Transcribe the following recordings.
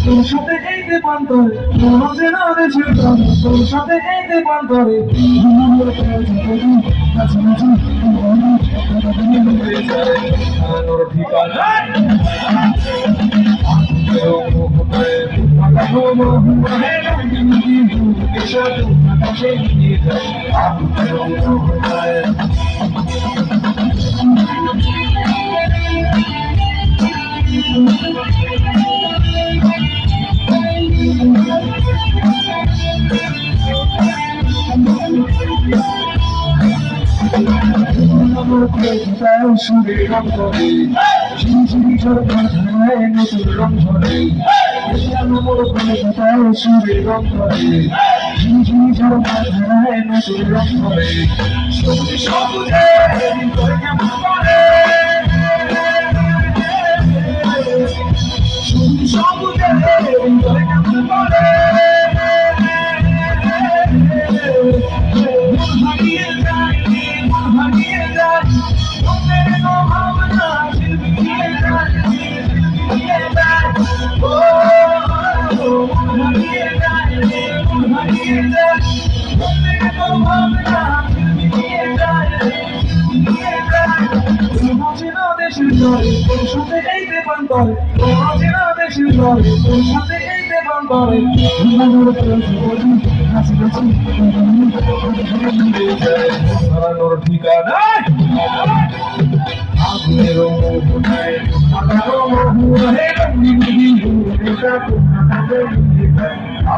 তোর সাথে এই দেবান করে মনে যেন দেশে তোর সাথে এই দেবান করে ঠিকানা সুরে রং ধরে ঝিঝিরি ঝড় ধারায় নতুন রং ধরে সুরে রং ধরে ঝিঝিরি ঝড় ধারায় নতুন রং ধরে সবুজে সবুজে কেমন করে সবুজে সবুজে কেমন করে তোর সাথে এই দেবান করে দেশের ঘরে তোর সাথে এই দেবান করে হারানোর ঠিকানা আগুনের মোহনায়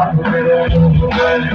আগুনের মোহনায়